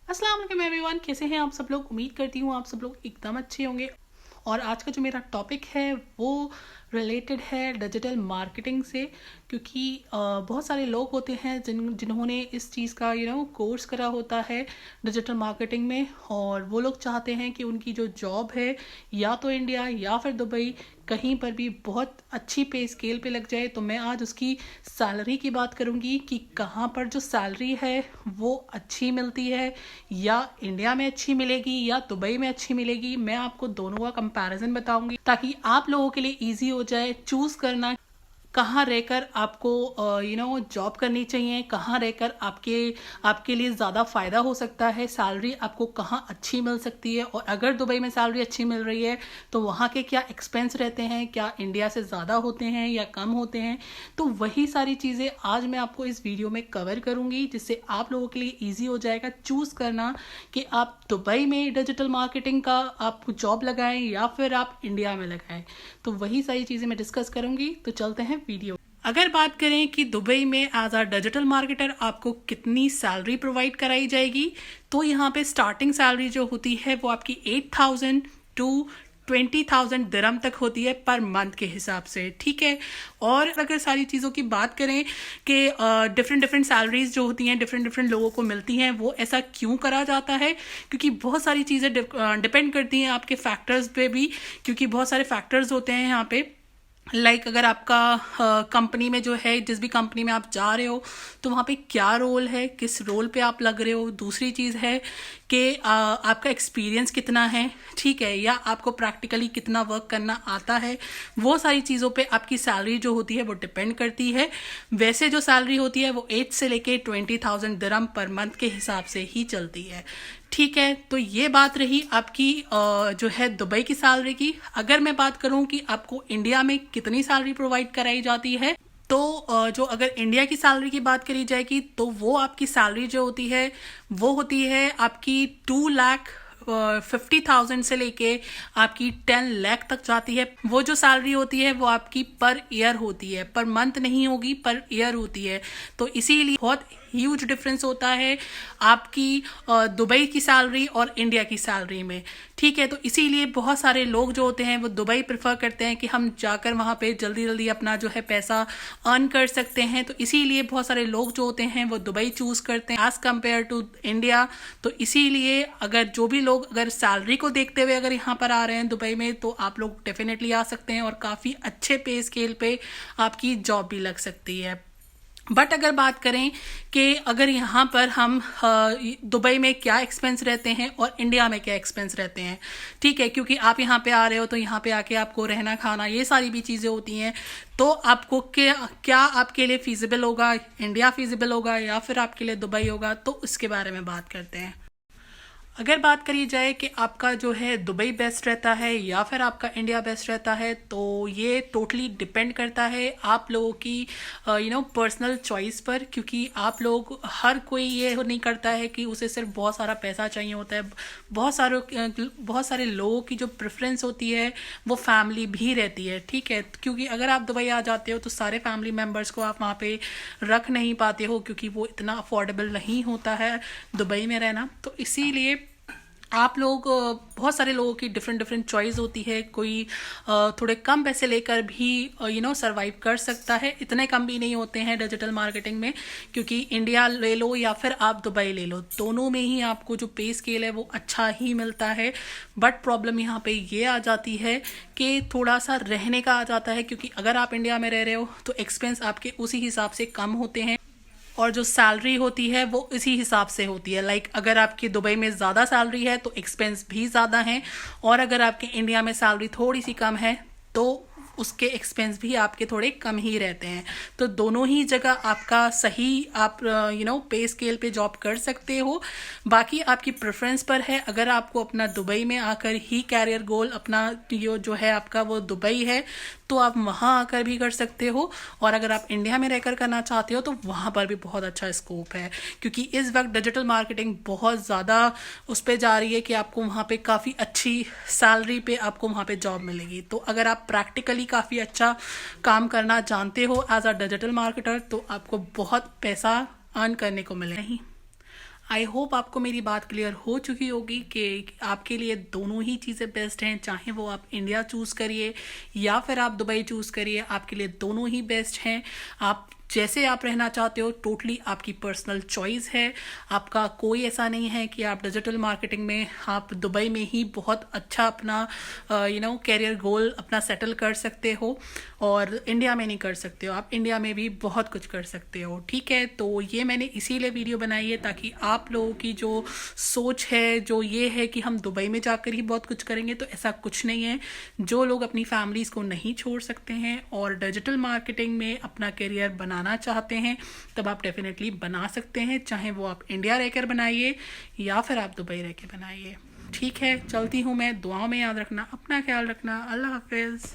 अस्सलाम वालेकुम एवरीवन, कैसे हैं आप सब लोग। उम्मीद करती हूँ आप सब लोग एकदम अच्छे होंगे। और आज का जो मेरा टॉपिक है वो रिलेटेड है डिजिटल मार्केटिंग से, क्योंकि बहुत सारे लोग होते हैं जिन्होंने इस चीज़ का कोर्स करा होता है डिजिटल मार्केटिंग में, और वो लोग चाहते हैं कि उनकी जो जॉब है या तो इंडिया या फिर दुबई कहीं पर भी बहुत अच्छी पे स्केल पे लग जाए। तो मैं आज उसकी सैलरी की बात करूंगी कि कहाँ पर जो सैलरी है वो अच्छी मिलती है, या इंडिया में अच्छी मिलेगी या दुबई में अच्छी मिलेगी। मैं आपको दोनों का कंपैरिजन बताऊंगी ताकि आप लोगों के लिए इजी हो जाए चूज करना कहाँ रहकर आपको जॉब करनी चाहिए, कहाँ रहकर आपके लिए ज़्यादा फ़ायदा हो सकता है, सैलरी आपको कहाँ अच्छी मिल सकती है। और अगर दुबई में सैलरी अच्छी मिल रही है तो वहाँ के क्या एक्सपेंस रहते हैं, क्या इंडिया से ज़्यादा होते हैं या कम होते हैं। तो वही सारी चीज़ें आज मैं आपको इस वीडियो में कवर करूँगी, जिससे आप लोगों के लिए ईजी हो जाएगा चूज़ करना कि आप दुबई में डिजिटल मार्केटिंग का आप जॉब लगाएं या फिर आप इंडिया में लगाएं। तो वही सारी चीज़ें मैं डिस्कस करूँगी। तो चलते हैं वीडियो। अगर बात करें कि दुबई में एज आ डिजिटल मार्केटर आपको कितनी सैलरी प्रोवाइड कराई जाएगी, तो यहाँ पे स्टार्टिंग सैलरी जो होती है वो आपकी 8,000 टू 20,000 दिरहम तक होती है पर मंथ के हिसाब से, ठीक है। और अगर सारी चीज़ों की बात करें कि डिफरेंट सैलरीज जो होती हैं डिफरेंट लोगों को मिलती हैं, वो ऐसा क्यों करा जाता है, क्योंकि बहुत सारी चीज़ें डिपेंड करती हैं आपके फैक्टर्स पे भी, क्योंकि बहुत सारे फैक्टर्स होते हैं यहाँ पे। अगर आपका कंपनी में जो है, जिस भी कंपनी में आप जा रहे हो, तो वहाँ पे क्या रोल है, किस रोल पे आप लग रहे हो। दूसरी चीज़ है कि आपका एक्सपीरियंस कितना है, ठीक है, या आपको प्रैक्टिकली कितना वर्क करना आता है। वो सारी चीज़ों पे आपकी सैलरी जो होती है वो डिपेंड करती है। वैसे जो सैलरी होती है वो 8 से लेके 20,000 दिरहम पर मंथ के हिसाब से ही चलती है, ठीक है। तो ये बात रही आपकी जो है दुबई की सैलरी की। अगर मैं बात करूं कि आपको इंडिया में कितनी सैलरी प्रोवाइड कराई जाती है, तो जो अगर इंडिया की सैलरी की बात करी जाएगी तो वो आपकी सैलरी जो होती है वो होती है आपकी 2,50,000 से लेके आपकी 10 लाख तक जाती है। वो जो सैलरी होती है वो आपकी पर ईयर होती है, पर मंथ नहीं होगी, पर ईयर होती है। तो इसीलिए बहुत ह्यूज डिफरेंस होता है आपकी दुबई की सैलरी और इंडिया की सैलरी में, ठीक है। तो इसीलिए बहुत सारे लोग जो होते हैं वो दुबई प्रेफर करते हैं कि हम जाकर वहाँ पे जल्दी जल्दी अपना जो है पैसा अर्न कर सकते हैं। तो इसीलिए बहुत सारे लोग जो होते हैं वो दुबई चूज करते हैं एज कम्पेयर टू इंडिया। तो इसीलिए अगर जो भी लोग अगर सैलरी को देखते हुए अगर यहाँ पर आ रहे हैं दुबई में, तो आप लोग डेफिनेटली आ सकते हैं और काफ़ी अच्छे पे स्केल पे आपकी जॉब भी लग सकती है। बट अगर बात करें कि अगर यहाँ पर हम दुबई में क्या एक्सपेंस रहते हैं और इंडिया में क्या एक्सपेंस रहते हैं, ठीक है, क्योंकि आप यहाँ पे आ रहे हो तो यहाँ पे आके आपको रहना खाना ये सारी भी चीज़ें होती हैं। तो आपको क्या आपके लिए फिजिबल होगा, इंडिया फिजिबल होगा या फिर आपके लिए दुबई होगा, तो उसके बारे में बात करते हैं। अगर बात करी जाए कि आपका जो है दुबई बेस्ट रहता है या फिर आपका इंडिया बेस्ट रहता है, तो ये टोटली डिपेंड करता है आप लोगों की पर्सनल चॉइस पर, क्योंकि आप लोग हर कोई ये नहीं करता है कि उसे सिर्फ बहुत सारा पैसा चाहिए होता है। बहुत सारे लोगों की जो प्रेफरेंस होती है वो फैमिली भी रहती है, ठीक है। क्योंकि अगर आप दुबई आ जाते हो तो सारे फैमिली मेम्बर्स को आप वहाँ पे रख नहीं पाते हो, क्योंकि वो इतना अफोर्डेबल नहीं होता है दुबई में रहना। तो इसीलिए आप लोग बहुत सारे लोगों की डिफरेंट चॉइस होती है। कोई थोड़े कम पैसे लेकर भी सरवाइव कर सकता है, इतने कम भी नहीं होते हैं डिजिटल मार्केटिंग में, क्योंकि इंडिया ले लो या फिर आप दुबई ले लो, दोनों में ही आपको जो पे स्केल है वो अच्छा ही मिलता है। बट प्रॉब्लम यहाँ पे ये आ जाती है कि थोड़ा सा रहने का आ जाता है, क्योंकि अगर आप इंडिया में रह रहे हो तो एक्सपेंस आपके उसी हिसाब से कम होते हैं और जो सैलरी होती है वो इसी हिसाब से होती है। अगर आपकी दुबई में ज़्यादा सैलरी है तो एक्सपेंस भी ज़्यादा हैं, और अगर आपके इंडिया में सैलरी थोड़ी सी कम है तो उसके एक्सपेंस भी आपके थोड़े कम ही रहते हैं। तो दोनों ही जगह आपका सही आप पे स्केल पे जॉब कर सकते हो। बाकी आपकी प्रेफरेंस पर है। अगर आपको अपना दुबई में आकर ही कैरियर गोल अपना जो है आपका वो दुबई है, तो आप वहाँ आकर भी कर सकते हो। और अगर आप इंडिया में रहकर करना चाहते हो तो वहाँ पर भी बहुत अच्छा स्कोप है, क्योंकि इस वक्त डिजिटल मार्केटिंग बहुत ज़्यादा उस पर जा रही है कि आपको वहाँ पे काफ़ी अच्छी सैलरी पे आपको वहाँ पे जॉब मिलेगी। तो अगर आप प्रैक्टिकली काफ़ी अच्छा काम करना जानते हो एज अ डिजिटल मार्केटर, तो आपको बहुत पैसा अर्न करने को मिले नहीं। आई होप आपको मेरी बात क्लियर हो चुकी होगी कि आपके लिए दोनों ही चीज़ें बेस्ट हैं, चाहे वो आप इंडिया चूज़ करिए या फिर आप दुबई चूज़ करिए, आपके लिए दोनों ही बेस्ट हैं। आप जैसे आप रहना चाहते हो टोटली आपकी पर्सनल चॉइस है। आपका कोई ऐसा नहीं है कि आप डिजिटल मार्केटिंग में आप दुबई में ही बहुत अच्छा अपना कैरियर गोल अपना सेटल कर सकते हो और इंडिया में नहीं कर सकते हो। आप इंडिया में भी बहुत कुछ कर सकते हो, ठीक है। तो ये मैंने इसीलिए वीडियो बनाई है ताकि आप लोगों की जो सोच है, जो ये है कि हम दुबई में जाकर ही बहुत कुछ करेंगे, तो ऐसा कुछ नहीं है। जो लोग अपनी फैमिलीज़ को नहीं छोड़ सकते हैं और डिजिटल मार्केटिंग में अपना करियर बनाना चाहते हैं, तब आप डेफिनेटली बना सकते हैं, चाहे वो आप इंडिया रहकर बनाइए या फिर आप दुबई रह के बनाइए, ठीक है। चलती हूँ मैं, दुआओं में याद रखना, अपना ख्याल रखना, अल्लाह हाफिज़।